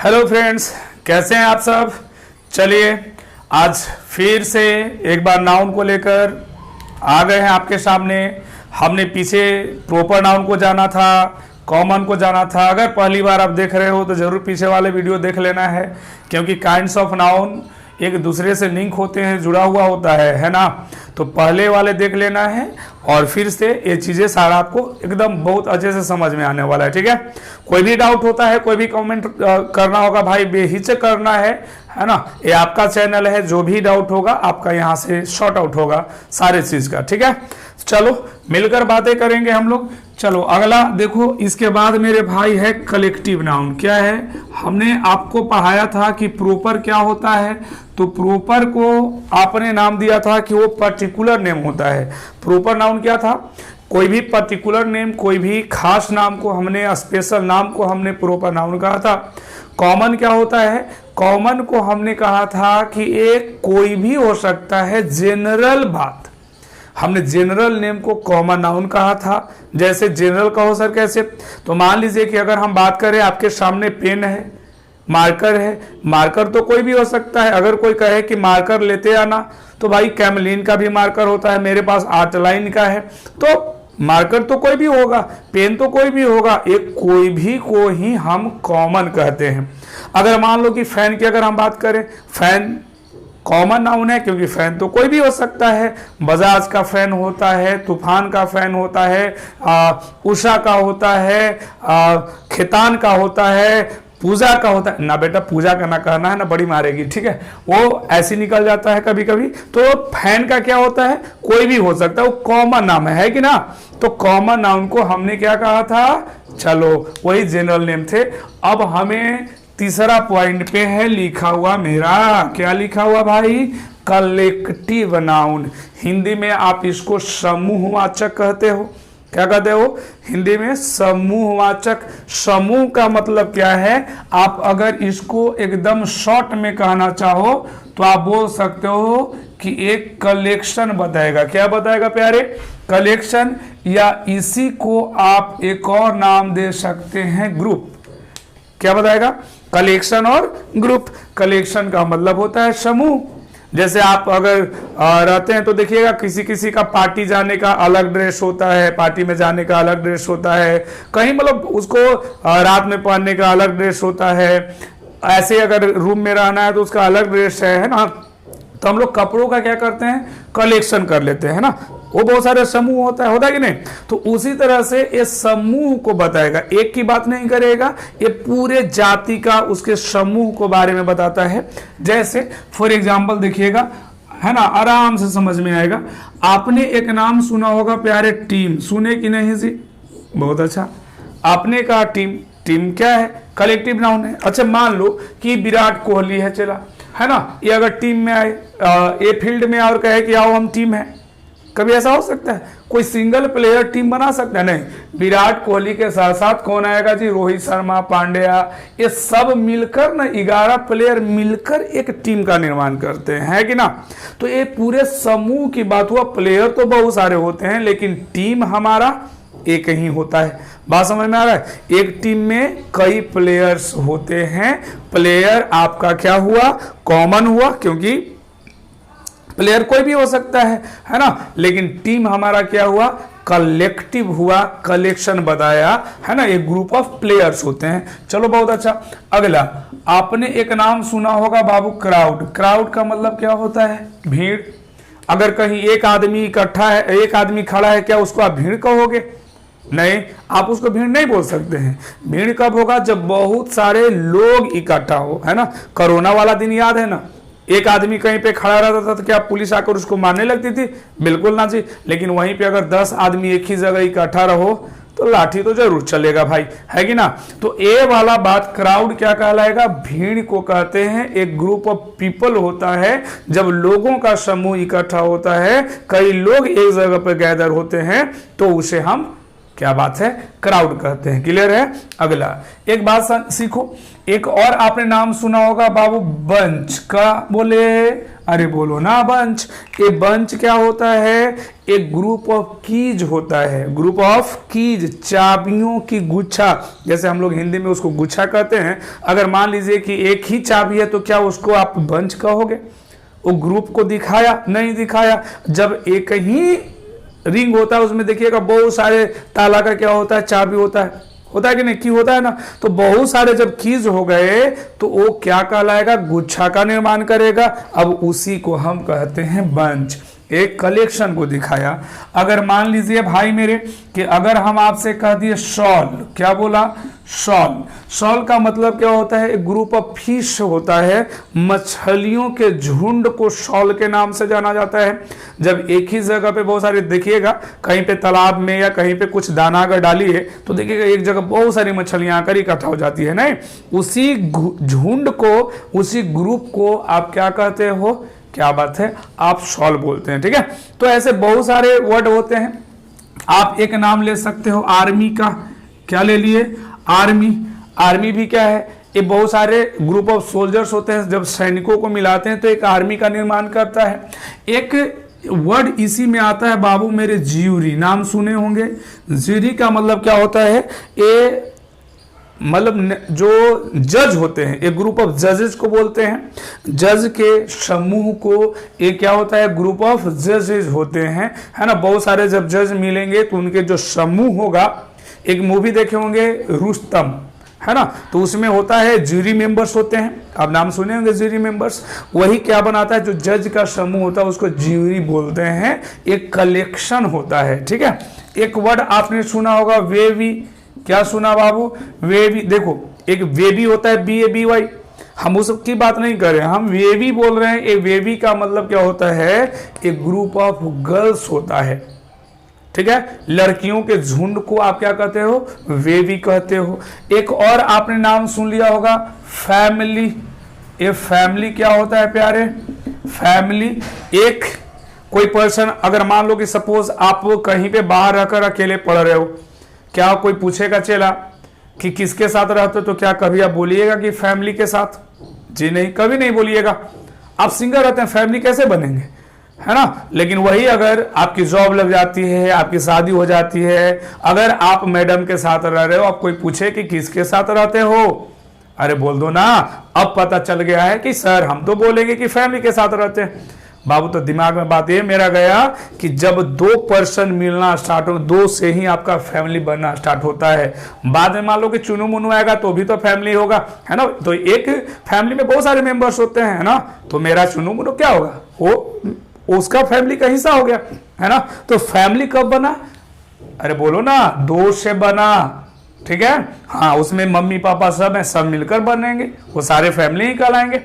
Hello friends, कैसे हैं आप सब। चलिए आज फिर से एक बार नाउन को लेकर आ गए हैं आपके सामने। हमने पीछे प्रॉपर नाउन को जाना था, कॉमन को जाना था। अगर पहली बार आप देख रहे हो तो ज़रूर पीछे वाले वीडियो देख लेना है, क्योंकि काइंड्स ऑफ नाउन एक दूसरे से लिंक होते हैं, जुड़ा हुआ होता है ना। तो पहले वाले देख लेना है और फिर से ये चीज़ें सारा आपको एकदम बहुत अच्छे से समझ में आने वाला है। ठीक है, कोई भी डाउट होता है, कोई भी कमेंट करना होगा भाई, बेहिचक करना है ना। ये आपका चैनल है, जो भी डाउट होगा आपका यहाँ से शॉर्ट आउट होगा सारे चीज़ का। ठीक है, चलो मिलकर बातें करेंगे हम लोग। चलो अगला देखो, इसके बाद मेरे भाई है कलेक्टिव नाउन। क्या है, हमने आपको पढ़ाया था कि प्रॉपर क्या होता है। तो प्रॉपर को आपने नाम दिया था कि वो पर्टिकुलर नेम होता है। प्रॉपर नाउन क्या था, कोई भी पर्टिकुलर नेम, कोई भी खास नाम को हमने, स्पेशल नाम को हमने प्रॉपर नाउन कहा था। कॉमन क्या होता है, कॉमन को हमने कहा था कि एक कोई भी हो सकता है, जेनरल बात। हमने जनरल नेम को कॉमन नाउन कहा था। जैसे जनरल कहो सर कैसे, तो मान लीजिए कि अगर हम बात करें, आपके सामने पेन है, मार्कर है। मार्कर तो कोई भी हो सकता है। अगर कोई कहे कि मार्कर लेते आना, तो भाई कैमलिन का भी मार्कर होता है, मेरे पास आर्ट लाइन का है। तो मार्कर तो कोई भी होगा, पेन तो कोई भी होगा, एक कोई भी को ही हम कॉमन कहते हैं। अगर मान लो कि फैन की अगर हम बात करें, फैन कॉमन नाउन है, क्योंकि फैन तो कोई भी हो सकता है। बजाज का फैन होता है, तूफान का फैन होता है, उषा का होता है, खेतान का होता है, पूजा का होता है ना। बेटा पूजा का ना कहना है ना, बड़ी मारेगी। ठीक है, वो ऐसी निकल जाता है कभी कभी। तो फैन का क्या होता है, कोई भी हो सकता है, वो कॉमन नाम है कि ना। तो कॉमन नाउन को हमने क्या कहा था, चलो वही जनरल नेम थे। अब हमें तीसरा पॉइंट पे है लिखा हुआ मेरा, क्या लिखा हुआ भाई, कलेक्टिव नाउन। हिंदी में आप इसको समूहवाचक कहते हो। क्या कहते हो हिंदी में, समूहवाचक। समूह का मतलब क्या है, आप अगर इसको एकदम शॉर्ट में कहना चाहो तो आप बोल सकते हो कि एक कलेक्शन बताएगा। क्या बताएगा प्यारे, कलेक्शन, या इसी को आप एक और नाम दे सकते हैं, ग्रुप। क्या बताएगा, कलेक्शन और ग्रुप। कलेक्शन का मतलब होता है समूह। जैसे आप अगर रहते हैं तो देखिएगा, किसी किसी का पार्टी जाने का अलग ड्रेस होता है, पार्टी में जाने का अलग ड्रेस होता है, कहीं मतलब उसको रात में पहनने का अलग ड्रेस होता है। ऐसे अगर रूम में रहना है तो उसका अलग ड्रेस है ना। तो हम लोग कपड़ों का क्या करते हैं, कलेक्शन कर लेते हैं ना। वो बहुत सारे समूह होता है कि नहीं। तो उसी तरह से ये समूह को बताएगा, एक की बात नहीं करेगा, ये पूरे जाति का, उसके समूह को बारे में बताता है। जैसे फॉर एग्जांपल देखिएगा, है ना, आराम से समझ में आएगा। आपने एक नाम सुना होगा प्यारे, टीम। सुने कि नहीं जी, बहुत अच्छा। आपने कहा टीम, टीम क्या है, कलेक्टिव नाउन है। अच्छा मान लो कि विराट कोहली है, चला, है ना, ये अगर टीम में आए, ये फील्ड में और कहे कि आओ हम टीम है, कभी ऐसा हो सकता है? कोई सिंगल प्लेयर टीम बना सकता है? नहीं। विराट कोहली के साथ साथ कौन आएगा जी, रोहित शर्मा, पांड्या, ये सब मिलकर ना, 11 प्लेयर मिलकर एक टीम का निर्माण करते हैं, है कि ना। तो ये पूरे समूह की बात हुआ। प्लेयर तो बहुत सारे होते हैं, लेकिन टीम हमारा एक ही होता है। बात समझ में आ रहा है, एक टीम में कई प्लेयर्स होते हैं। प्लेयर आपका क्या हुआ, कॉमन हुआ, क्योंकि प्लेयर कोई भी हो सकता है ना। लेकिन टीम हमारा क्या हुआ, कलेक्टिव हुआ, कलेक्शन बताया, है ना। एक ग्रुप ऑफ प्लेयर्स होते हैं। चलो बहुत अच्छा। अगला आपने एक नाम सुना होगा बाबू, क्राउड। क्राउड का मतलब क्या होता है, भीड़। अगर कहीं एक आदमी इकट्ठा है, एक आदमी खड़ा है, क्या उसको आप भीड़ कहोगे? नहीं, आप उसको भीड़ नहीं बोल सकते हैं। भीड़ कब होगा, जब बहुत सारे लोग इकट्ठा हो, है ना। कोरोना वाला दिन याद है ना, एक आदमी कहीं पे खड़ा रहता था तो क्या पुलिस आकर उसको मारने लगती थी? बिल्कुल ना जी। लेकिन वहीं पे अगर 10 आदमी एक ही जगह इकट्ठा रहो तो लाठी तो जरूर चलेगा भाई, है कि ना। तो ये वाला बात, क्राउड क्या कहलाएगा, भीड़ को कहते हैं। एक ग्रुप ऑफ पीपल होता है, जब लोगों का समूह इकट्ठा होता है, कई लोग एक जगह पर गैदर होते हैं, तो उसे हम क्या बात है, क्राउड कहते हैं। क्लियर है। अगला एक बात सीखो, एक और आपने नाम सुना होगा बाबू, बंच का। बोले, अरे बोलो ना बंच। ये बंच क्या होता है, एक ग्रुप ऑफ कीज होता है। ग्रुप ऑफ कीज, चाबियों की गुच्छा, जैसे हम लोग हिंदी में उसको गुच्छा कहते हैं। अगर मान लीजिए कि एक ही चाबी है तो क्या उसको आप बंच कहोगे? वो ग्रुप को दिखाया नहीं दिखाया। जब एक ही रिंग होता है उसमें देखिएगा बहुत सारे ताला का क्या होता है, चाबी होता है कि नहीं, की होता है ना। तो बहुत सारे जब कीज हो गए तो वो क्या कहलाएगा, गुच्छा का निर्माण करेगा। अब उसी को हम कहते हैं बंच। एक कलेक्शन को दिखाया। अगर मान लीजिए भाई मेरे कि अगर हम आपसे कह दिए शॉल, क्या बोला, शॉल। शॉल का मतलब क्या होता है, एक ग्रुप ऑफ फिश होता है, मछलियों के झुंड को शॉल के नाम से जाना जाता है। जब एक ही जगह पे बहुत सारे, देखिएगा कहीं पे तालाब में या कहीं पे कुछ दाना अगर डालिए तो देखिएगा एक जगह बहुत सारी मछलियां आकर इकट्ठा हो जाती है, नहीं, उसी झुंड को, उसी ग्रुप को आप क्या कहते हो, क्या बात है, आप शॉल बोलते हैं। ठीक है। तो ऐसे बहुत सारे वर्ड होते हैं। आप एक नाम ले सकते हो आर्मी का, क्या ले लिए, आर्मी। आर्मी भी क्या है, ये बहुत सारे ग्रुप ऑफ सोल्जर्स होते हैं, जब सैनिकों को मिलाते हैं तो एक आर्मी का निर्माण करता है। एक वर्ड इसी में आता है बाबू मेरे, ज्यूरी, नाम सुने होंगे। ज्यूरी का मतलब क्या होता है, ये मतलब जो जज होते हैं, एक ग्रुप ऑफ जजेस को बोलते हैं। जज के समूह को ये क्या होता है, ग्रुप ऑफ जजेस होते हैं, है ना। बहुत सारे जब जज मिलेंगे तो उनके जो समूह होगा, एक मूवी देखे होंगे रुस्तम, है ना, तो उसमें होता है ज्यूरी मेंबर्स होते हैं, आप नाम सुने होंगे ज्यूरी मेंबर्स। वही क्या बनाता है, जो जज का समूह होता है उसको ज्यूरी बोलते हैं। एक कलेक्शन होता है। ठीक है। एक वर्ड आपने सुना होगा वेवी, क्या सुना बाबू, वेवी। देखो एक वेवी होता है, BABY, हम उसकी बात नहीं कर रहे हैं, हम वेवी बोल रहे हैं। एक वेवी का मतलब क्या होता है, एक ग्रुप ऑफ गर्ल्स होता है। ठीक है। लड़कियों के झुंड को आप क्या कहते हो, वेवी कहते हो। एक और आपने नाम सुन लिया होगा, फैमिली। ये फैमिली क्या होता है प्यारे, फैमिली एक कोई पर्सन, अगर मान लो कि सपोज आप कहीं पे बाहर रहकर अकेले पढ़ रहे हो, क्या कोई पूछेगा चेला कि किसके साथ रहते हो, तो क्या कभी आप बोलिएगा कि फैमिली के साथ? जी नहीं, कभी नहीं बोलिएगा। आप सिंगल रहते हैं, फैमिली कैसे बनेंगे, है ना। लेकिन वही अगर आपकी जॉब लग जाती है, आपकी शादी हो जाती है, अगर आप मैडम के साथ रह रहे हो, आप कोई पूछे कि किसके साथ रहते हो, अरे बोल दो ना। अब पता चल गया है कि सर हम तो बोलेंगे कि फैमिली के साथ रहते हैं। बाबू तो दिमाग में बात ये मेरा गया कि जब दो पर्सन मिलना स्टार्ट हो, दो से ही आपका फैमिली बनना स्टार्ट होता है। बाद में मान लो कि चुनू मुनू आएगा तो भी तो फैमिली होगा, है ना। तो एक फैमिली में बहुत सारे मेंबर्स होते हैं, है ना। तो मेरा चुनू मुनू क्या होगा, वो उसका फैमिली का हिस्सा हो गया, है ना। तो फैमिली कब बना, अरे बोलो ना, दो से बना। ठीक है। हाँ, उसमें मम्मी पापा सब हैं, सब मिलकर बनेंगे, वो सारे फैमिली ही कहलाएंगे।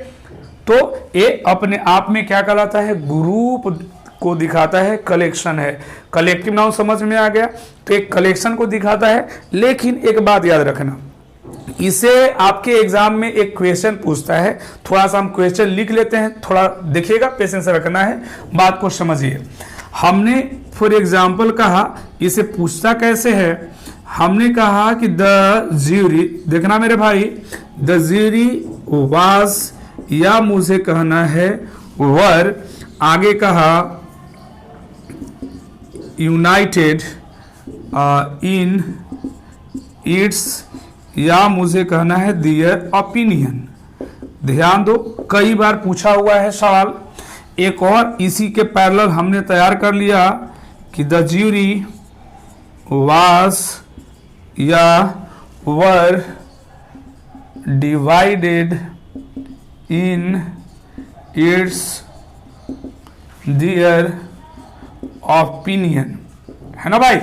तो ये अपने आप में क्या कहलाता है, ग्रुप को दिखाता है, कलेक्शन है। कलेक्टिव नाउन समझ में आ गया। तो एक कलेक्शन को दिखाता है। लेकिन एक बात याद रखना, इसे आपके एग्जाम में एक क्वेश्चन पूछता है। थोड़ा सा हम क्वेश्चन लिख लेते हैं, थोड़ा देखिएगा, पेशेंस रखना है, बात को समझिए। हमने फॉर एग्जाम्पल कहा, इसे पूछता कैसे है, हमने कहा कि द ज्यूरी, देखना मेरे भाई, द ज्यूरी वाज, या मुझे कहना है वर, आगे कहा यूनाइटेड इन इट्स, या मुझे कहना है दियर ओपिनियन। ध्यान दो, कई बार पूछा हुआ है सवाल। एक और इसी के पैरेलल हमने तैयार कर लिया कि द ज्यूरी वाज या were divided in its their opinion, है ना भाई।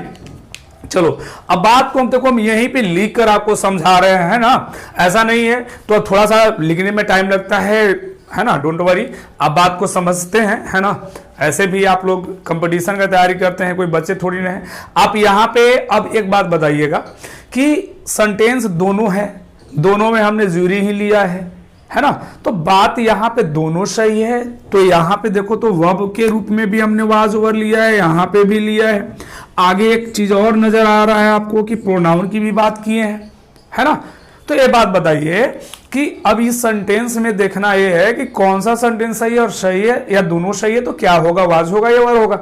चलो अब बात को हम यहीं पे लिख कर आपको समझा रहे हैं ना, ऐसा नहीं है तो थोड़ा सा लिखने में टाइम लगता है ना, डोंट वरी। अब बात को समझते हैं, है ना। ऐसे भी आप लोग कंपटीशन का तैयारी करते हैं, कोई बच्चे थोड़ी ना है। आप यहाँ पे अब एक बात बताइएगा कि सेंटेंस दोनों है, दोनों में हमने ज्यूरी ही लिया है, है ना। तो बात यहाँ पे दोनों सही है। तो यहाँ पे देखो तो वर्ब के रूप में भी हमने वाज ओवर लिया है, यहाँ पे भी लिया है। आगे एक चीज और नजर आ रहा है आपको कि प्रोनाउन की भी बात किए हैं, है ना। तो ये बात बताइए कि अब इस सेंटेंस में देखना ये है कि कौन सा सेंटेंस सही है और सही है या दोनों सही है, तो क्या होगा, वाज होगा या वर होगा।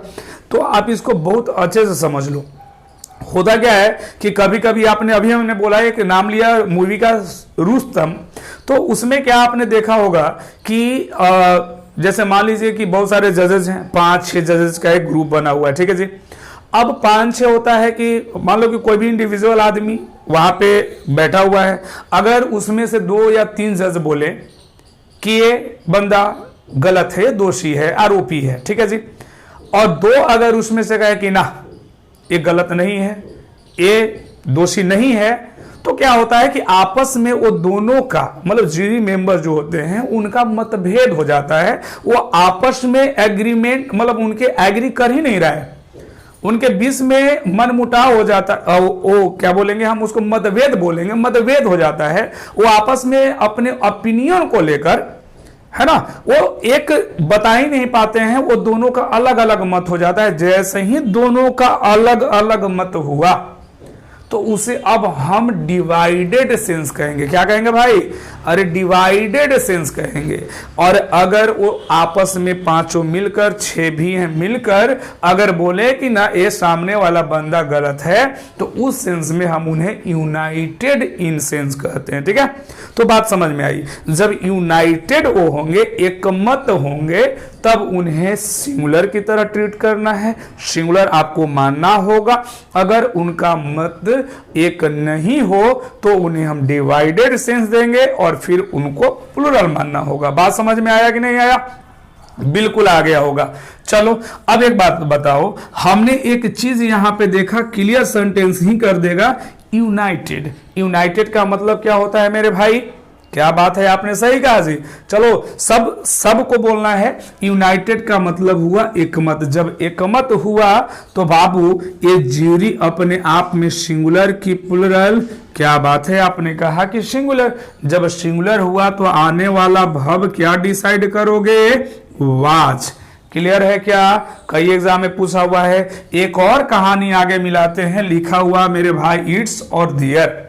तो आप इसको बहुत अच्छे से समझ लो। होता क्या है कि कभी कभी आपने, अभी हमने बोला एक नाम लिया मूवी का रुस्तम, तो उसमें क्या आपने देखा होगा कि जैसे मान लीजिए कि बहुत सारे जजेस हैं, 5-6 जजेस का एक ग्रुप बना हुआ है, ठीक है जी। अब 5-6 होता है कि मान लो कि कोई भी इंडिविजुअल आदमी वहां पे बैठा हुआ है, अगर उसमें से 2 या 3 जज बोले कि ये बंदा गलत है, दोषी है, आरोपी है, ठीक है जी, और 2 अगर उसमें से कहे कि ना ये गलत नहीं है, ये दोषी नहीं है, तो क्या होता है कि आपस में वो दोनों का मतलब जूरी मेंबर जो होते हैं उनका मतभेद हो जाता है। वो आपस में एग्रीमेंट मतलब उनके एग्री कर ही नहीं रहा है, उनके बीच में मनमुटाव हो जाता है, वो क्या बोलेंगे हम उसको मतभेद बोलेंगे, मतभेद हो जाता है। वो आपस में अपने ओपिनियन को लेकर, है ना, वो एक बता ही नहीं पाते हैं, वो दोनों का अलग अलग मत हो जाता है। जैसे ही दोनों का अलग अलग मत हुआ तो उसे अब हम डिवाइडेड सेंस कहेंगे। क्या कहेंगे भाई? अरे डिवाइडेड सेंस कहेंगे। और अगर वो आपस में 5 मिलकर, 6 भी हैं मिलकर अगर बोले कि ना ये सामने वाला बंदा गलत है, तो उस सेंस में हम उन्हें यूनाइटेड इन सेंस कहते हैं, ठीक है। तो बात समझ में आई। जब यूनाइटेड वो होंगे, एकमत होंगे, तब उन्हें सिंगुलर की तरह ट्रीट करना है, सिंगुलर आपको मानना होगा। अगर उनका मत एक नहीं हो तो उन्हें हम डिवाइडेड सेंस देंगे और फिर उनको प्लूरल मानना होगा। बात समझ में आया कि नहीं आया? बिल्कुल आ गया होगा। चलो अब एक बात बताओ, हमने एक चीज यहां पे देखा, क्लियर सेंटेंस ही कर देगा यूनाइटेड। यूनाइटेड का मतलब क्या होता है मेरे भाई? क्या बात है, आपने सही कहा जी। चलो सबको बोलना है। यूनाइटेड का मतलब हुआ एकमत। जब एकमत हुआ तो बाबू ये ज्यूरी अपने आप में सिंगुलर की प्लूरल, क्या बात है, आपने कहा कि सिंगुलर। जब सिंगुलर हुआ तो आने वाला वर्ब क्या डिसाइड करोगे? वाज। क्लियर है क्या? कई एग्जाम में पूछा हुआ है। एक और कहानी आगे मिलाते हैं, लिखा हुआ मेरे भाई इट्स और दियर,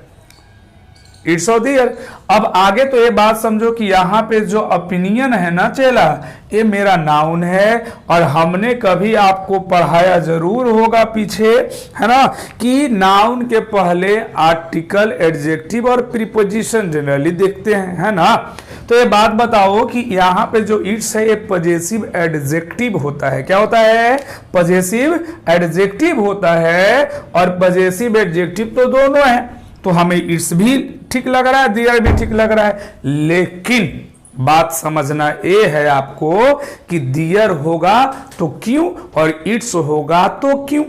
इट्स और दियर। अब आगे तो ये बात समझो कि यहाँ पे जो ओपिनियन है ना चेला, ये मेरा नाउन है। और हमने कभी आपको पढ़ाया जरूर होगा पीछे, है ना, कि नाउन के पहले आर्टिकल, एडजेक्टिव और प्रीपोजिशन जनरली देखते हैं, है ना। तो ये बात बताओ कि यहाँ पे जो इट्स है ये पजेसिव एडजेक्टिव होता है। क्या होता है? पजेसिव एडजेक्टिव होता है। और पजेसिव एडजेक्टिव तो दोनों है, तो हमें इट्स भी ठीक लग रहा है, दियर भी ठीक लग रहा है। लेकिन बात समझना ये है आपको कि दियर होगा तो क्यों और इट्स होगा तो क्यों,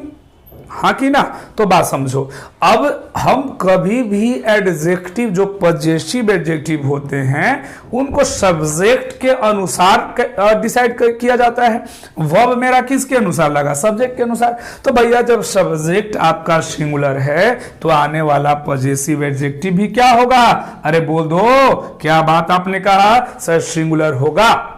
हाँ कि ना। तो बात समझो। अब हम कभी भी एडजेक्टिव जो पजेसिव एडजेक्टिव होते हैं उनको सब्जेक्ट के अनुसार डिसाइड किया जाता है। वर्ब मेरा किसके अनुसार लगा? सब्जेक्ट के अनुसार। तो भैया जब सब्जेक्ट आपका सिंगुलर है तो आने वाला पजेसिव एडजेक्टिव भी क्या होगा? अरे बोल दो, क्या बात आपने कहा? सर सिंगुलर होगा,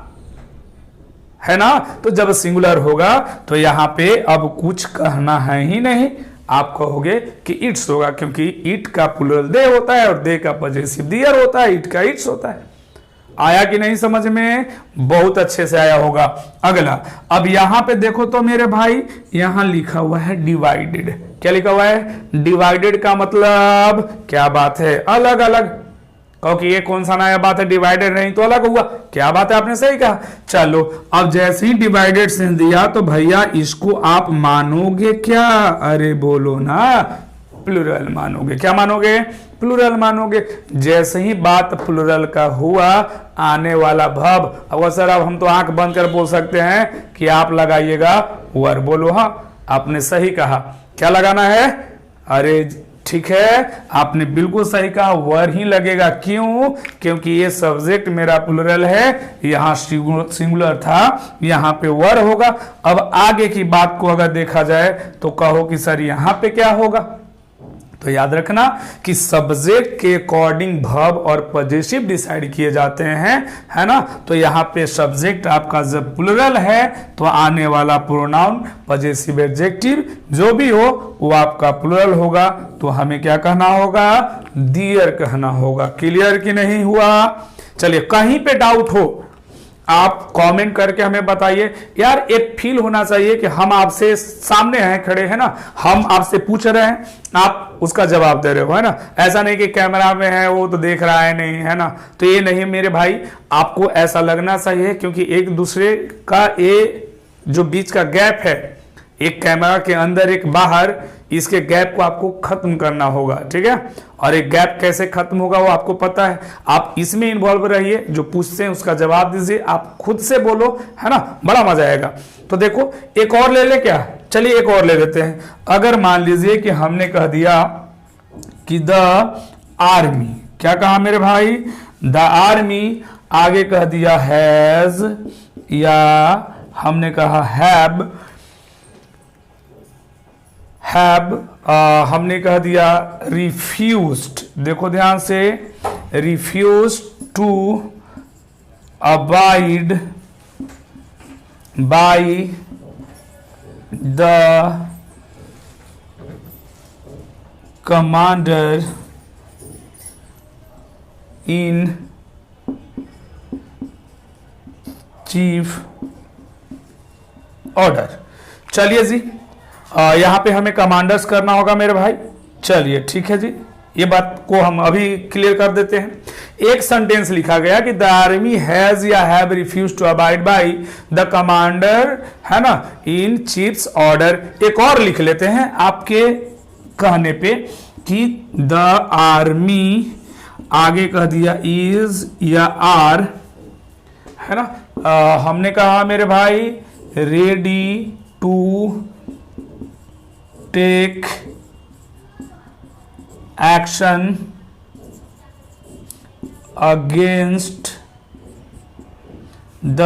है ना। तो जब सिंगुलर होगा तो यहां पे अब कुछ कहना है ही नहीं, आप कहोगे कि इट्स होगा, क्योंकि इट का प्लूरल दे होता है और दे का पजेसिव दियर होता है, इट का इट्स होता है। आया कि नहीं समझ में? बहुत अच्छे से आया होगा। अगला, अब यहां पे देखो तो मेरे भाई, यहां लिखा हुआ है डिवाइडेड। क्या लिखा हुआ है? डिवाइडेड का मतलब क्या बात है? अलग अलग। क्योंकि ये कौन सा नया बात है? डिवाइडेड नहीं तो अलग हुआ। क्या बात है, आपने सही कहा। चलो अब जैसे ही डिवाइडेड सेंस दिया तो भैया इसको आप मानोगे क्या? अरे बोलो ना, प्लूरल मानोगे। क्या मानोगे? प्लूरल मानोगे। जैसे ही बात प्लूरल का हुआ, आने वाला वर्ब, अब सर अब हम तो आंख बंद कर बोल सकते हैं कि आप लगाइएगा वर। बोलो हाँ, आपने सही कहा। क्या लगाना है? अरे ठीक है, आपने बिल्कुल सही कहा, वर ही लगेगा। क्यों? क्योंकि ये सब्जेक्ट मेरा प्लूरल है, यहां सिंगुलर था, यहां पे वर होगा। अब आगे की बात को अगर देखा जाए तो कहो कि सर यहां पे क्या होगा? तो याद रखना कि सब्जेक्ट के अकॉर्डिंग वर्ब और पजेसिव डिसाइड किए जाते हैं, है ना। तो यहाँ पे सब्जेक्ट आपका जब प्लुरल है तो आने वाला प्रोनाउन पजेसिव एडजेक्टिव जो भी हो वो आपका प्लुरल होगा। तो हमें क्या कहना होगा, डियर कहना होगा। क्लियर कि नहीं हुआ। चलिए, कहीं पे डाउट हो आप कमेंट करके हमें बताइए। यार एक फील होना चाहिए कि हम आपसे सामने हैं, खड़े हैं ना, हम आपसे पूछ रहे हैं, आप उसका जवाब दे रहे हो, है ना। ऐसा नहीं कि कैमरा में है वो तो देख रहा है नहीं, है ना। तो ये नहीं मेरे भाई, आपको ऐसा लगना चाहिए, क्योंकि एक दूसरे का ये जो बीच का गैप है, एक कैमरा के अंदर एक बाहर, इसके गैप को आपको खत्म करना होगा, ठीक है। और एक गैप कैसे खत्म होगा वो आपको पता है। आप इसमें इन्वॉल्व रहिए, जो पूछते हैं उसका जवाब दीजिए, आप खुद से बोलो, है ना, बड़ा मजा आएगा। तो देखो एक और ले ले क्या, चलिए एक और ले लेते हैं। अगर मान लीजिए कि हमने कह दिया कि द आर्मी, क्या कहा मेरे भाई, द आर्मी, आगे कह दिया हैज, या हमने कहा हैव, हमने कह दिया रिफ्यूज्ड, देखो ध्यान से, refused to abide by the commander in chief order. चलिए जी, यहां पे हमें कमांडर्स करना होगा मेरे भाई। चलिए ठीक है जी, ये बात को हम अभी क्लियर कर देते हैं। एक सेंटेंस लिखा गया कि द आर्मी हैज या have refuse to abide by the commander, है ना, इन चीफ्स ऑर्डर। एक और लिख लेते हैं आपके कहने पे कि द आर्मी, आगे कह दिया इज या आर, है ना। हमने कहा मेरे भाई ready to take action against the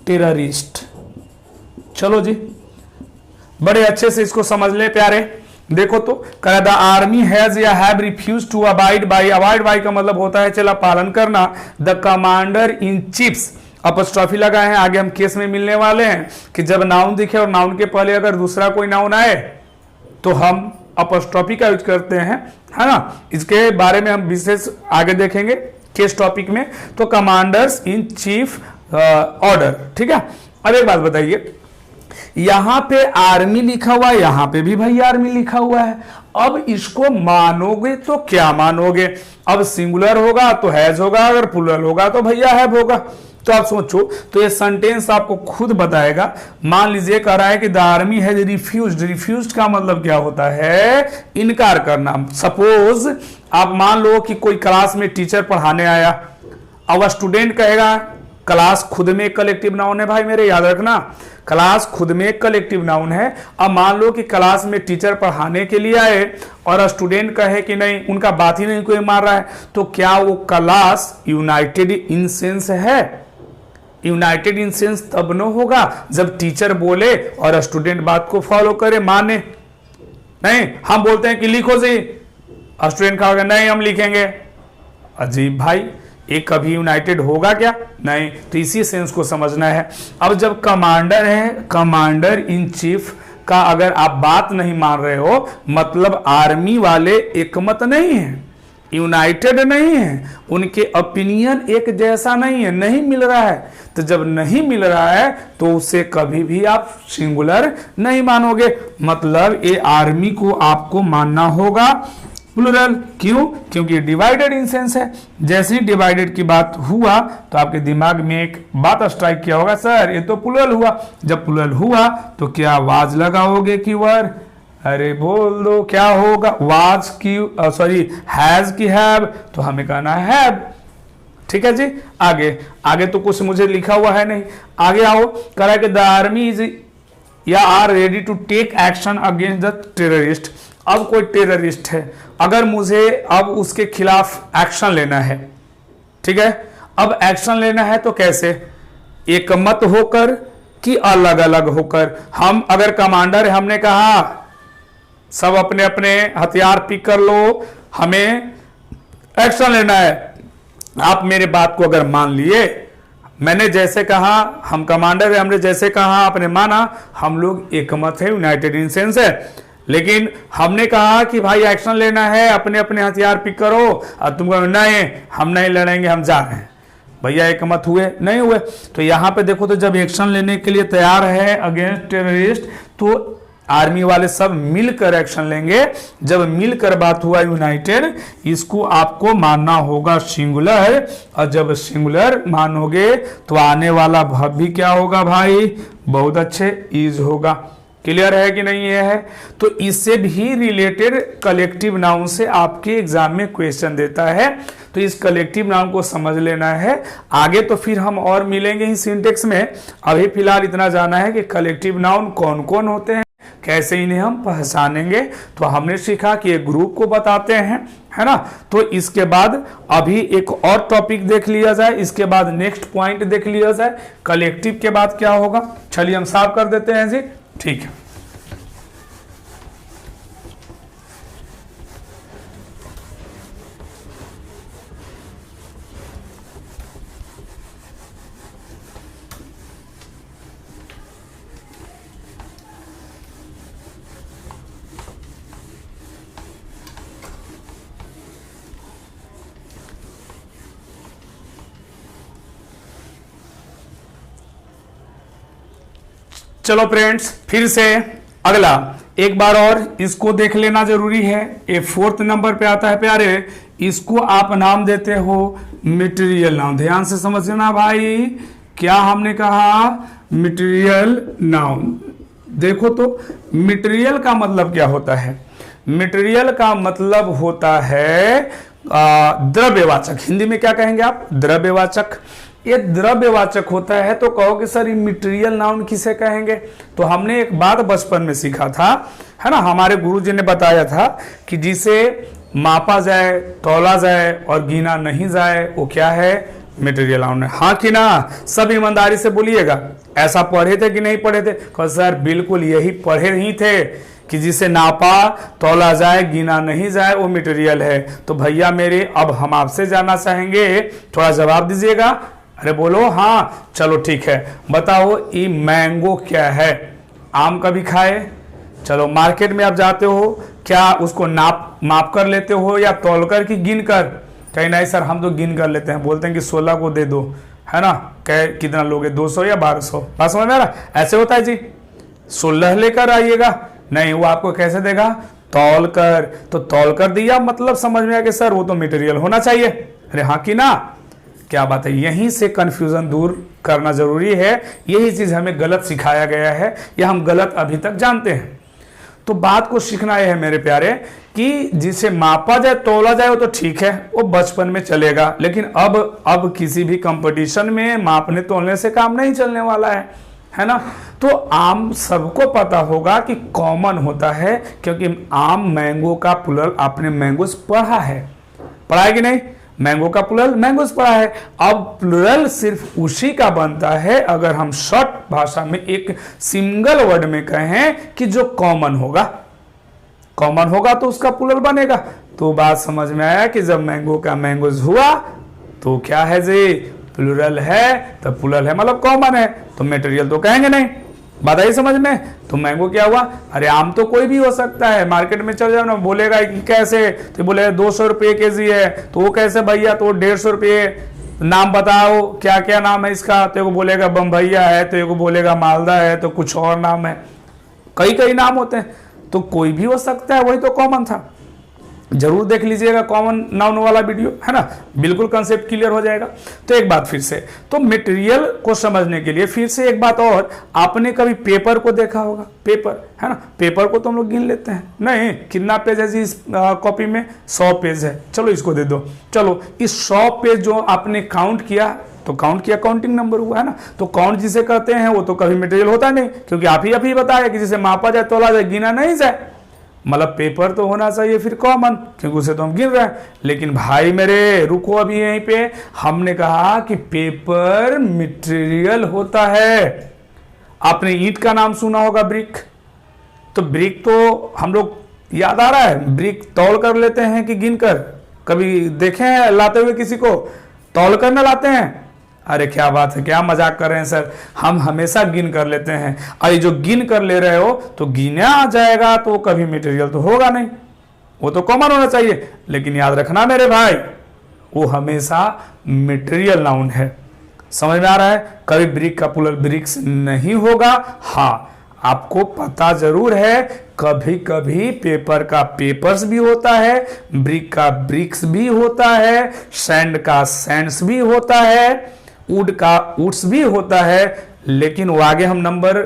terrorist. चलो जी, बड़े अच्छे से इसको समझ ले प्यारे। देखो तो कह द आर्मी हैज या have refuse to abide by, abide by का मतलब होता है चला पालन करना, the commander in chiefs, apostrophe लगाए हैं, आगे हम केस में मिलने वाले हैं कि जब नाउन दिखे और नाउन के पहले अगर दूसरा कोई नाउन आए तो हम अपस्ट्रॉफी का यूज करते हैं, है ना। इसके बारे में हम विशेष आगे देखेंगे केस टॉपिक में। तो कमांडर्स इन चीफ ऑर्डर, ठीक है। अब एक बात बताइए, यहां पे आर्मी लिखा हुआ है, यहां पे भी भाई आर्मी लिखा हुआ है। अब इसको मानोगे तो क्या मानोगे, अब सिंगुलर होगा तो हैज होगा, अगर प्लुरल होगा तो भैया हैव होगा। तो आप सोचो, तो ये सेंटेंस आपको खुद बताएगा। मान लीजिए कह रहा है कि the army has refused, refused का मतलब क्या होता है, इनकार करना। सपोज आप मान लो कि कोई क्लास में टीचर पढ़ाने आया, अब स्टूडेंट कहेगा, क्लास खुद में एक कलेक्टिव नाउन है भाई मेरे, याद रखना, क्लास खुद में एक कलेक्टिव नाउन है। अब मान लो कि क्लास में टीचर पढ़ाने के लिए आए और स्टूडेंट कहे कि नहीं, उनका बात ही नहीं कोई मार रहा है, तो क्या वो क्लास यूनाइटेड इन सेंस है? यूनाइटेड इन सेंस तब न होगा जब टीचर बोले और स्टूडेंट बात को फॉलो करे, माने। नहीं, हम बोलते हैं कि लिखो जी, स्टूडेंट कहेगा नहीं हम लिखेंगे। अजीब भाई, एक कभी यूनाइटेड होगा क्या? नहीं। तो इसी सेंस को समझना है। अब जब कमांडर है, कमांडर इन चीफ का अगर आप बात नहीं मान रहे हो, मतलब आर्मी वाले एकमत नहीं है, यूनाइटेड नहीं है, उनके ओपिनियन एक जैसा नहीं है, नहीं मिल रहा है। तो जब नहीं मिल रहा है तो उसे कभी भी आप सिंगुलर नहीं मानोगे, मतलब ये आर्मी को आपको मानना होगा प्लुरल। क्यों? क्योंकि डिवाइडेड इन सेंस है। जैसे ही डिवाइडेड की बात हुआ तो आपके दिमाग में एक बात स्ट्राइक किया होगा, सर ये तो प्लुरल हुआ। जब प्लुरल हुआ तो क्या वाज लगाओगे कि वर? अरे बोल दो क्या होगा, वाज की सॉरी हैज की हैव, तो हमें कहना है हैव। ठीक है जी। आगे आगे तो कुछ मुझे लिखा हुआ है नहीं, आगे आओ। कह रहा है कि द आर्मी इज या are ready to take action against the terrorist. अब कोई टेररिस्ट है, अगर मुझे अब उसके खिलाफ एक्शन लेना है, ठीक है, अब एक्शन लेना है तो कैसे, एक मत होकर कि अलग अलग होकर। हम अगर कमांडर है, हमने कहा सब अपने अपने हथियार पिक कर लो, हमें एक्शन लेना है। आप मेरे बात को अगर मान लिए, मैंने जैसे कहा, हम कमांडर है, हमने जैसे कहा आपने माना, हम लोग एकमत है, यूनाइटेड इन सेंस है। लेकिन हमने कहा कि भाई एक्शन लेना है, अपने अपने हथियार पिक करो, और तुम कहो नहीं हम नहीं लड़ेंगे, हम जा रहे हैं। भैया एकमत हुए नहीं हुए? तो यहाँ पे देखो, तो जब एक्शन लेने के लिए तैयार है अगेंस्ट टेररिस्ट, तो आर्मी वाले सब मिलकर एक्शन लेंगे। जब मिलकर बात हुआ यूनाइटेड, इसको आपको मानना होगा सिंगुलर, और जब सिंगुलर मानोगे तो आने वाला भाव भी क्या होगा भाई, बहुत अच्छे इज होगा। क्लियर है कि नहीं ये है? तो इससे भी रिलेटेड कलेक्टिव नाउन से आपके एग्जाम में क्वेश्चन देता है, तो इस कलेक्टिव नाउन को समझ लेना है। आगे तो फिर हम और मिलेंगे ही सिंटेक्स में, अभी फिलहाल इतना जाना है कि कलेक्टिव नाउन कौन कौन होते हैं, कैसे इन्हें हम पहचानेंगे। तो हमने सीखा कि एक ग्रुप को बताते हैं, है ना। तो इसके बाद अभी एक और टॉपिक देख लिया जाए, इसके बाद नेक्स्ट पॉइंट देख लिया जाए, कलेक्टिव के बाद क्या होगा। चलिए हम साफ कर देते हैं जी, ठीक है। चलो फ्रेंड्स, फिर से अगला एक बार और इसको देख लेना जरूरी है। ये 4th नंबर पे आता है प्यारे, इसको आप नाम देते हो मटेरियल नाउन। ध्यान से समझना भाई, क्या हमने कहा, मटेरियल नाउन। देखो तो मटेरियल का मतलब क्या होता है? मटेरियल का मतलब होता है द्रव्यवाचक। हिंदी में क्या कहेंगे आप? द्रव्यवाचक। ये द्रव्यवाचक होता है। तो कहो कि सर ये मटेरियल नाउन किसे कहेंगे? तो हमने एक बात बचपन में सीखा था, है ना, हमारे गुरुजी ने बताया था कि जिसे मापा जाए, तौला जाए और गिना नहीं जाए, वो क्या है? मटेरियल नाउन है। हाँ कि ना? सब ईमानदारी से बोलिएगा, ऐसा पढ़े थे कि नहीं पढ़े थे? कहो सर बिल्कुल यही पढ़े ही थे कि जिसे नापा तौला जाए गिना नहीं जाए वो मटेरियल है। तो भैया मेरे, अब हम आपसे जानना चाहेंगे, थोड़ा जवाब दीजिएगा। अरे बोलो हाँ, चलो ठीक है, बताओ ये मैंगो क्या है? आम कभी खाए? चलो मार्केट में आप जाते हो, क्या उसको माप कर लेते हो या तौल कर कि गिन कर? कहीं नहीं सर हम तो गिन कर लेते हैं, बोलते हैं कि 16 को दे दो, है ना, कितना लोगे, 200 या 1200? बात समझ में आ रहा? ऐसे होता है जी, 16 लेकर आइएगा, नहीं वो आपको कैसे देगा? तौल कर। तो तौल कर दिया, मतलब समझ में आ कि सर वो तो मटेरियल होना चाहिए। अरे हाँ कि ना? क्या बात है, यहीं से कंफ्यूजन दूर करना जरूरी है। यही चीज हमें गलत सिखाया गया है, या हम गलत अभी तक जानते हैं। तो बात को सीखना यह है मेरे प्यारे कि जिसे मापा जाए तौला जाए वो तो ठीक है, वो बचपन में चलेगा, लेकिन अब किसी भी कंपटीशन में मापने तौलने से काम नहीं चलने वाला है ना। तो आम सबको पता होगा कि कॉमन होता है, क्योंकि आम मैंगो का प्लुरल आपने मैंगोस पढ़ा है कि नहीं? मैंगो का प्लुरल मैंगोस पढ़ा है। अब प्लुरल सिर्फ उसी का बनता है अगर हम शॉर्ट भाषा में एक सिंगल वर्ड में कहें कि जो कॉमन होगा तो उसका प्लुरल बनेगा। तो बात समझ में आया कि जब मैंगो का मैंगोस हुआ तो क्या है जी? प्लुरल है, तो प्लुरल है मतलब कॉमन है, तो मटेरियल तो कहेंगे नहीं। बात आई समझ में? तो मैंगो क्या हुआ? अरे आम तो कोई भी हो सकता है, मार्केट में चल जाओ ना, बोलेगा कि कैसे, तो बोलेगा 200 रुपये केजी है, तो वो कैसे भैया? तो 150 रुपये। नाम बताओ क्या क्या नाम है इसका? तो एगो बोलेगा बम्बैया है, तो एगो बोलेगा मालदा है, तो कुछ और नाम है, कई नाम होते हैं। तो कोई भी हो सकता है, वही तो कॉमन था। जरूर देख लीजिएगा कॉमन नाउन वाला वीडियो, है ना, बिल्कुल कंसेप्ट क्लियर हो जाएगा। तो एक बात फिर से, तो मटेरियल को समझने के लिए फिर से एक बात और, आपने कभी पेपर को देखा होगा? पेपर, है ना, पेपर को तो हम लोग गिन लेते हैं, नहीं कितना पेज है जी इस कॉपी में? 100 पेज है, चलो इसको दे दो। चलो इस 100 पेज जो आपने काउंट किया, तो काउंट किया, काउंटिंग नंबर हुआ, है ना। तो काउंट जिसे कहते हैं वो तो कभी मटेरियल होता नहीं, क्योंकि आप ही बताया कि जिसे मापा जाए तोला जाए गिना नहीं जाए, मतलब पेपर तो होना चाहिए फिर कॉमन, क्योंकि उसे तो हम गिन रहे हैं। लेकिन भाई मेरे रुको, अभी यहीं पे हमने कहा कि पेपर मटेरियल होता है। आपने ईंट का नाम सुना होगा, ब्रिक। तो ब्रिक तो हम लोग याद आ रहा है? ब्रिक तौल कर लेते हैं कि गिन कर? कभी देखे हैं लाते हुए किसी को? तौल कर ना लाते हैं? अरे क्या बात है, क्या मजाक कर रहे हैं सर, हम हमेशा गिन कर लेते हैं। अरे जो गिन कर ले रहे हो तो गिना आ जाएगा तो कभी मटेरियल तो होगा नहीं, वो तो कॉमन होना चाहिए। लेकिन याद रखना मेरे भाई, वो हमेशा मटेरियल नाउन है। समझ में आ रहा है? कभी ब्रिक का प्लूरल ब्रिक्स नहीं होगा। हाँ, आपको पता जरूर है कभी कभी पेपर का पेपर्स भी होता है, ब्रिक का ब्रिक्स भी होता है, सैंड का सैंड्स भी होता है, वुड का वुड्स भी होता है। लेकिन वो आगे हम नंबर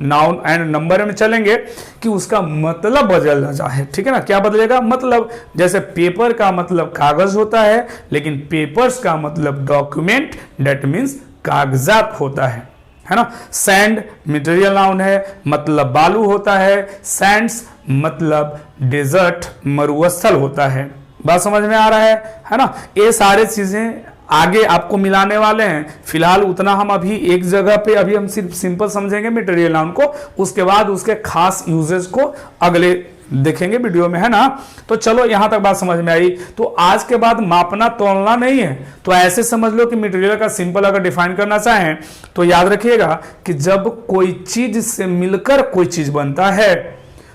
नाउन एंड नंबर में चलेंगे कि उसका मतलब बदल जाए। ठीक है ना? क्या बदलेगा? मतलब जैसे पेपर का मतलब कागज होता है, लेकिन पेपर्स का मतलब डॉक्यूमेंट, दैट मीन्स कागजात होता है ना? सैंड मटेरियल नाउन है, मतलब बालू होता है। सैंड्स मतलब डेजर्ट, मरुस्थल होता है। बात समझ में आ रहा है ना? ये सारे चीजें आगे आपको मिलाने वाले हैं। फिलहाल उतना हम अभी एक जगह पे अभी हम सिर्फ सिंपल समझेंगे मटेरियल नाउन को, उसके बाद उसके खास यूजेस को अगले देखेंगे वीडियो में, है ना? तो चलो यहां तक बात समझ में आई। तो आज के बाद मापना तोलना नहीं है, तो ऐसे समझ लो कि मटेरियल का सिंपल अगर डिफाइन करना चाहें तो याद रखिएगा कि जब कोई चीज से मिलकर कोई चीज बनता है,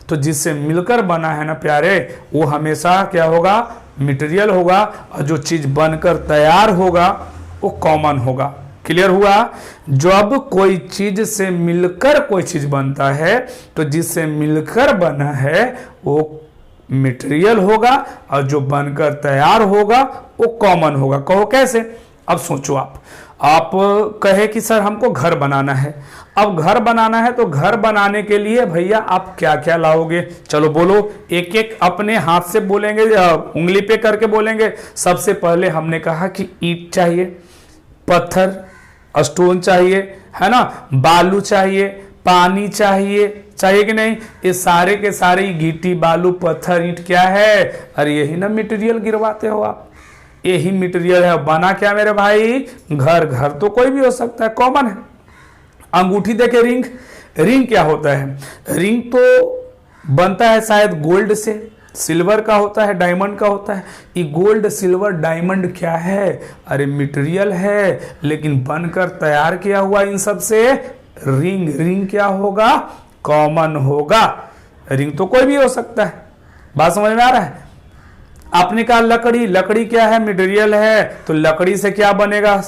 तो जिससे मिलकर बना है ना प्यारे, वो हमेशा क्या होगा? मटेरियल होगा। और जो चीज बनकर तैयार होगा वो कॉमन होगा। क्लियर हुआ? जब कोई चीज से मिलकर कोई चीज बनता है, तो जिससे मिलकर बना है वो मटेरियल होगा, और जो बनकर तैयार होगा वो कॉमन होगा। कहो कैसे? अब सोचो आप कहे कि सर हमको घर बनाना है। अब घर बनाना है तो घर बनाने के लिए भैया आप क्या क्या लाओगे? चलो बोलो, एक एक अपने हाथ से बोलेंगे, उंगली पे करके बोलेंगे। सबसे पहले हमने कहा कि ईंट चाहिए, पत्थर स्टोन चाहिए, है ना, बालू चाहिए, पानी चाहिए, चाहिए कि नहीं? ये सारे के सारे गिट्टी बालू पत्थर ईंट क्या है? अरे यही ना मटेरियल गिरवाते हो आप, यही मटेरियल है। बना क्या मेरे भाई? घर। घर तो कोई भी हो सकता है, कॉमन है। अंगूठी देखे, रिंग। रिंग क्या होता है? रिंग तो बनता है शायद गोल्ड से, सिल्वर का होता है, डायमंड का होता है। ये गोल्ड सिल्वर डायमंड क्या है? अरे मटेरियल है, लेकिन बनकर तैयार किया हुआ इन सब से रिंग। रिंग क्या होगा? कॉमन होगा। रिंग तो कोई भी हो सकता है। बात समझ में आ रहा है? आपने कहा लकड़ी। लकड़ी क्या है? मटेरियल है। तो लकड़ी से क्या बनेगा?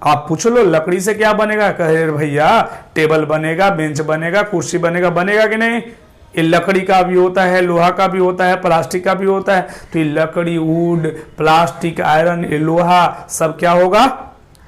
आप पूछ लो लकड़ी से क्या बनेगा? कहे भैया टेबल बनेगा, बेंच बनेगा, कुर्सी बनेगा। बनेगा कि नहीं? ये लकड़ी का भी होता है, लोहा का भी होता है, प्लास्टिक का भी होता है। तो ये लकड़ी, वुड, प्लास्टिक, आयरन, ये लोहा सब क्या होगा?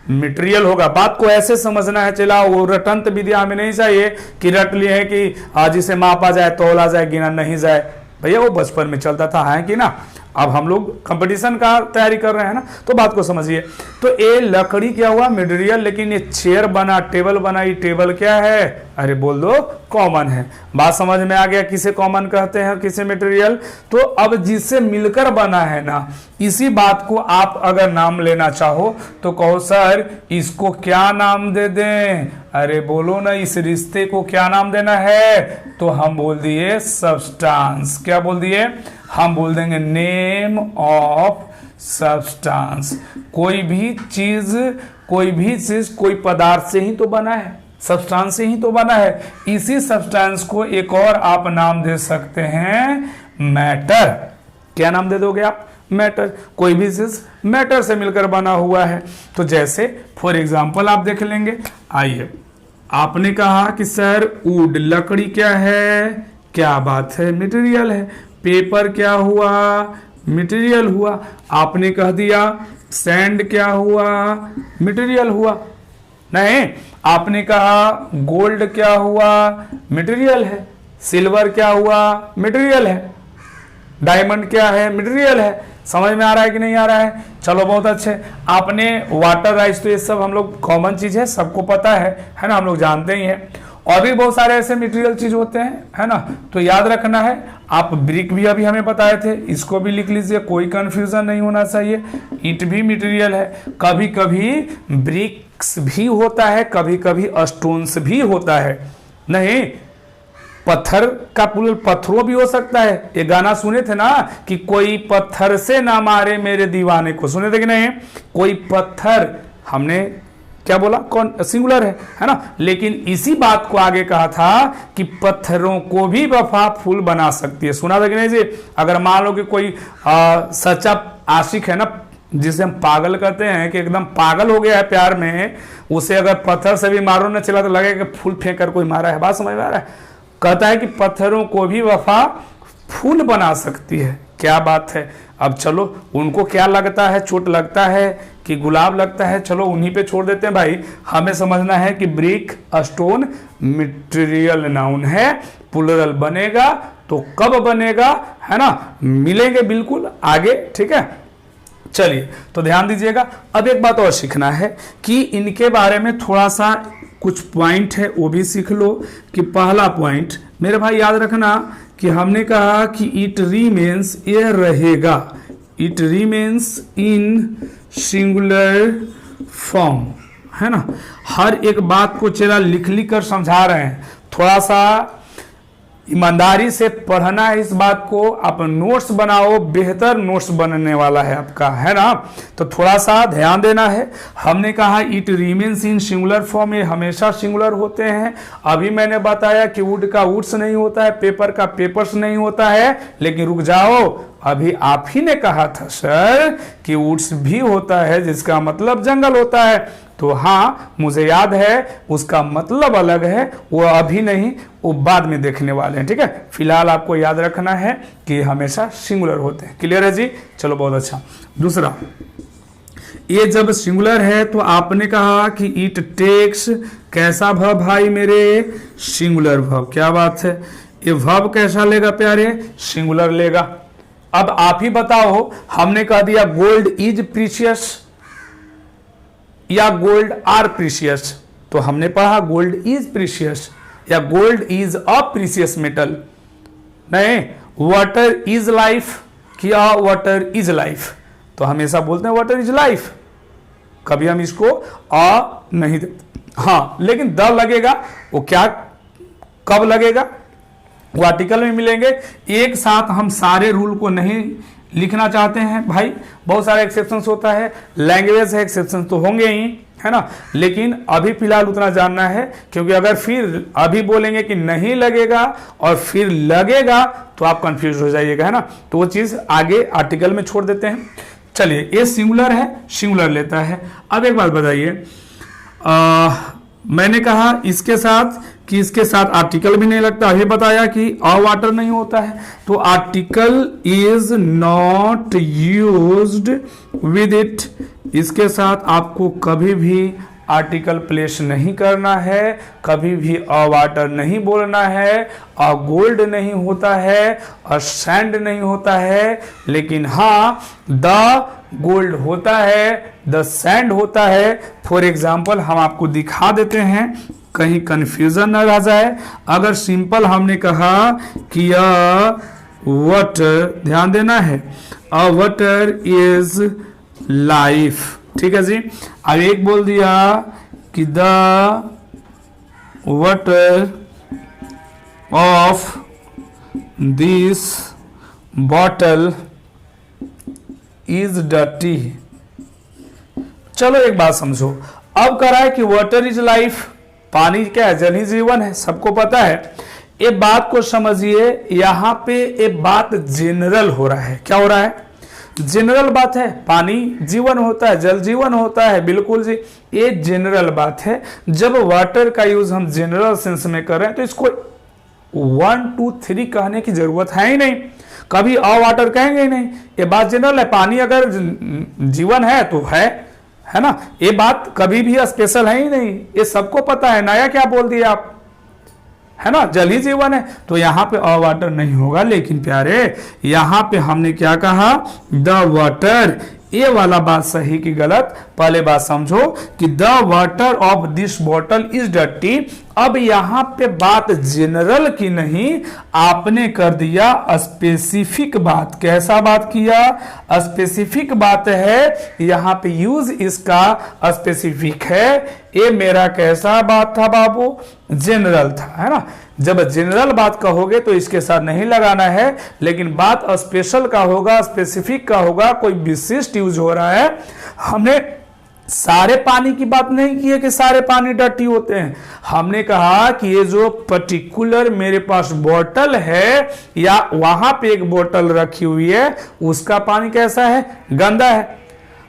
मटेरियल होगा। बात को ऐसे समझना है। चला वो रटंत विद्या में नहीं चाहिए कि रट लिए है कि जिसे मापा जाए, तौला जाए, गिना नहीं जाए। भैया वो बचपन में चलता था, है कि ना? अब हम लोग कंपटीशन का तैयारी कर रहे हैं ना, तो बात को समझिए। तो ये लकड़ी क्या हुआ? मटेरियल। लेकिन ये चेयर बना, टेबल बना, ये टेबल क्या है? अरे बोल दो, कॉमन है। बात समझ में आ गया किसे कॉमन कहते हैं, किसे मटेरियल? तो अब जिससे मिलकर बना है ना, इसी बात को आप अगर नाम लेना चाहो तो कहो सर इसको क्या नाम दे दें? अरे बोलो ना, इस रिश्ते को क्या नाम देना है? तो हम बोल दिए सब्सटेंस। क्या बोल दिए? हम बोल देंगे नेम ऑफ सब्सटेंस। कोई भी चीज कोई पदार्थ से ही तो बना है, सब्सटेंस से ही तो बना है। इसी सब्सटेंस को एक और आप नाम दे सकते हैं मैटर। क्या नाम दे दोगे आप? मैटर। कोई भी चीज मैटर से मिलकर बना हुआ है। तो जैसे फॉर एग्जांपल आप देख लेंगे। आइए, आपने कहा कि सर वुड, लकड़ी क्या है? क्या बात है? मटेरियल है। पेपर क्या हुआ? मटेरियल हुआ। आपने कह दिया सैंड क्या हुआ? मटेरियल हुआ। नहीं, आपने कहा गोल्ड क्या हुआ? मटेरियल है। सिल्वर क्या हुआ? मटेरियल है। डायमंड क्या है? मटेरियल है। समझ में आ रहा है कि नहीं आ रहा है? चलो बहुत अच्छे। आपने वाटर राइस, तो ये सब हम लोग कॉमन चीज है, सबको पता है ना, हम लोग जानते ही हैं। और भी बहुत सारे ऐसे मटेरियल चीज होते हैं, है ना, तो याद रखना है। आप ब्रिक भी अभी हमें बताए थे, इसको भी लिख लीजिए, कोई कंफ्यूजन नहीं होना चाहिए। ईंट भी मटेरियल है। कभी कभी ब्रिक्स भी होता है, कभी कभी स्टोन्स भी होता है। नहीं, पत्थर का पुल पत्थरों भी हो सकता है। ये गाना सुने थे ना कि कोई पत्थर से ना मारे मेरे दीवाने को, सुने थे कि नहीं? कोई पत्थर, हमने क्या बोला? कौन? सिंगुलर है ना? लेकिन इसी बात को आगे कहा था कि पत्थरों को भी वफा फूल बना सकती है। सुना था कि नहीं जी? अगर मान लो कि कोई सच्चा आशिक है ना, जिसे हम पागल कहते हैं, कि एकदम पागल हो गया है प्यार में, उसे अगर पत्थर से भी मारो न चला तो लगेगा कि फूल फेंक कर कोई मारा है। बात समझ में आ रहा है? कहता है कि पत्थरों को भी वफा फूल बना सकती है। क्या बात है। अब चलो, उनको क्या लगता है, चोट लगता है कि गुलाब लगता है, चलो उन्हीं पे छोड़ देते हैं भाई। हमें समझना है कि ब्रिक स्टोन मटेरियल नाउन है, प्लुरल बनेगा तो कब बनेगा, है ना? मिलेंगे बिल्कुल आगे, ठीक है। चलिए, तो ध्यान दीजिएगा। अब एक बात और सीखना है कि इनके बारे में थोड़ा सा कुछ पॉइंट है, वो भी सीख लो। कि पहला पॉइंट मेरे भाई याद रखना कि हमने कहा कि इट रीमेन्स, यह रहेगा, इट रीमेन्स इन सिंगुलर फॉर्म, है ना? हर एक बात को चेला लिख लिख कर समझा रहे हैं, थोड़ा सा ईमानदारी से पढ़ना है इस बात को। आप नोट्स बनाओ, बेहतर नोट्स बनने वाला है आपका, है ना? तो थोड़ा सा ध्यान देना है। हमने कहा it remains in singular form, ये हमेशा सिंगुलर होते हैं। अभी मैंने बताया कि वुड का वुड्स नहीं होता है, पेपर का पेपर्स नहीं होता है, लेकिन रुक जाओ, अभी आप ही ने कहा था सर कि वुड्स भी होता है, जिसका मतलब जंगल होता है। तो हाँ, मुझे याद है, उसका मतलब अलग है, वो अभी नहीं, वो बाद में देखने वाले हैं, ठीक है। फिलहाल आपको याद रखना है कि हमेशा सिंगुलर होते हैं। क्लियर है जी? चलो, बहुत अच्छा। दूसरा, ये जब सिंगुलर है तो आपने कहा कि इट टेक्स कैसा वर्ब भाई मेरे? Singular verb. क्या बात है। ये वर्ब कैसा लेगा प्यारे? सिंगुलर लेगा। अब आप ही बताओ, हमने कह दिया गोल्ड इज प्रीशियस या गोल्ड आर प्रीशियस, तो हमने पढ़ा गोल्ड इज प्रीशियस या gold is a precious metal. नहीं, वाटर इज लाइफ किया, वाटर इज लाइफ, तो हमेशा बोलते हैं वाटर इज लाइफ, कभी हम इसको अ नहीं देते। हाँ, लेकिन द लगेगा, वो क्या कब लगेगा? वो आर्टिकल में मिलेंगे। एक साथ हम सारे रूल को नहीं लिखना चाहते हैं भाई, बहुत सारे एक्सेप्शंस होता है, लैंग्वेज है, एक्सेप्शंस तो होंगे ही, है ना? लेकिन अभी फिलहाल उतना जानना है, क्योंकि अगर फिर अभी बोलेंगे कि नहीं लगेगा और फिर लगेगा तो आप कंफ्यूज हो जाइएगा, है ना? तो वो चीज आगे आर्टिकल में छोड़ देते हैं। चलिए, ये सिंगुलर है, सिंगुलर लेता है। अब एक बात बताइए, मैंने कहा इसके साथ कि इसके साथ आर्टिकल भी नहीं लगता, अभी बताया कि अ वाटर नहीं होता है, तो article is not used with it, इसके साथ आपको कभी भी आर्टिकल प्लेस नहीं करना है, कभी भी अ वाटर नहीं बोलना है, अ गोल्ड नहीं होता है, अ सैंड नहीं होता है, लेकिन हाँ द गोल्ड होता है, द सैंड होता है। फॉर एग्जाम्पल हम आपको दिखा देते हैं, कहीं कंफ्यूजन न रह जाए। अगर सिंपल हमने कहा कि अ वाटर, ध्यान देना है, अ वाटर इज लाइफ, ठीक है जी। अब एक बोल दिया कि the water of this bottle is dirty. चलो एक बात समझो, अब कह रहा है कि वाटर इज लाइफ, पानी क्या है? जल ही जीवन है, सबको पता है। ये बात को समझिए, यहां पे ये बात जनरल हो रहा है। क्या हो रहा है? जनरल बात है, पानी जीवन होता है, जल जीवन होता है, बिल्कुल जी, ये जनरल बात है। जब वाटर का यूज हम जनरल सेंस में कर रहे हैं तो इसको 1 2 3 कहने की जरूरत है ही नहीं, कभी अ वाटर कहेंगे ही नहीं, ये बात जनरल है। पानी अगर जीवन है तो है ना? ये बात कभी भी स्पेशल है ही नहीं, ये सबको पता है। नया क्या बोल दिया आप, है ना? जल ही जीवन है, तो यहां पे अ वाटर नहीं होगा। लेकिन प्यारे, यहां पे हमने क्या कहा? The water. ये वाला बात सही की गलत? पहले बात समझो कि the water of this bottle is dirty. अब यहां पे बात जनरल की नहीं, आपने कर दिया स्पेसिफिक बात। कैसा बात किया? स्पेसिफिक बात है, यहां पे यूज इसका स्पेसिफिक है। ये मेरा कैसा बात था बाबू? जनरल था, है ना। जब जनरल बात कहोगे तो इसके साथ नहीं लगाना है, लेकिन बात स्पेशल का होगा, स्पेसिफिक का होगा, कोई विशिष्ट यूज हो रहा है। हमने सारे पानी की बात नहीं की है कि सारे पानी डर्टी होते हैं। हमने कहा कि ये जो पर्टिकुलर मेरे पास बोतल है या वहां पे एक बोतल रखी हुई है, उसका पानी कैसा है, गंदा है।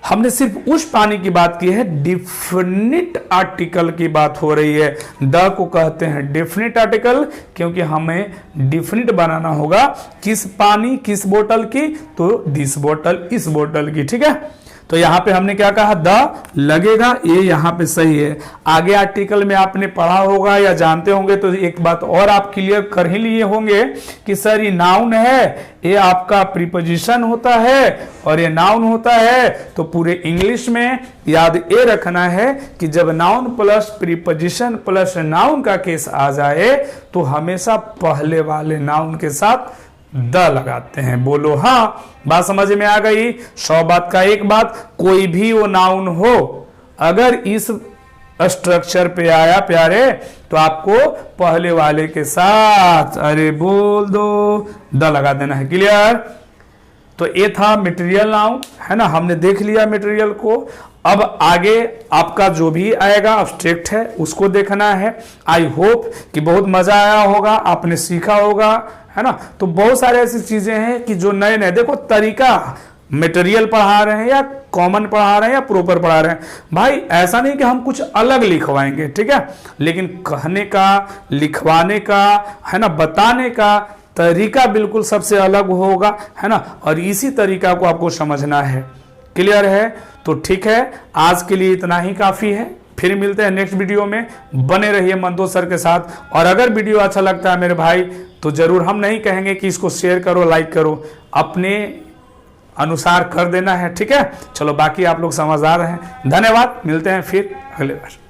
हमने सिर्फ उस पानी की बात की है, डिफिनिट आर्टिकल की बात हो रही है। द को कहते हैं डिफिनिट आर्टिकल, क्योंकि हमें डिफिनिट बनाना होगा किस पानी किस बोतल की, तो दिस बोतल इस बोतल की, ठीक है। तो यहां पे हमने क्या कहा, द लगेगा, ये यहां पे सही है। आगे आर्टिकल में आपने पढ़ा होगा या जानते होंगे, तो एक बात और आप क्लियर कर ही लिए होंगे कि सर ये नाउन है, ये आपका प्रीपोजिशन होता है और ये नाउन होता है। तो पूरे इंग्लिश में याद ये रखना है कि जब noun plus preposition plus noun का केस आ जाए तो हमेशा पहले वाले नाउन के साथ द लगाते हैं। बोलो हाँ, बात समझ में आ गई। 100 बात का एक बात, कोई भी वो नाउन हो अगर इस स्ट्रक्चर पे आया प्यारे, तो आपको पहले वाले के साथ अरे बोल दो द लगा देना है। क्लियर। तो ये था मटेरियल नाउन, है ना, हमने देख लिया मटेरियल को। अब आगे आपका जो भी आएगा अब्स्ट्रैक्ट है उसको देखना है। आई होप कि बहुत मजा आया होगा, आपने सीखा होगा, है ना। तो बहुत सारे ऐसी चीजें हैं कि जो नए नए, देखो तरीका, मटेरियल पढ़ा रहे हैं या कॉमन पढ़ा रहे हैं या प्रॉपर पढ़ा रहे हैं, भाई ऐसा नहीं कि हम कुछ अलग लिखवाएंगे, ठीक है, लेकिन कहने का, लिखवाने का, है ना, बताने का तरीका बिल्कुल सबसे अलग होगा, है ना। और इसी तरीका को आपको समझना है। क्लियर है। तो ठीक है, आज के लिए इतना ही काफी है। फिर मिलते हैं नेक्स्ट वीडियो में। बने रहिए मंदो सर के साथ। और अगर वीडियो अच्छा लगता है मेरे भाई, तो जरूर, हम नहीं कहेंगे कि इसको शेयर करो, लाइक करो, अपने अनुसार कर देना है, ठीक है। चलो बाकी आप लोग समझदार हैं। धन्यवाद, मिलते हैं फिर अगले बार।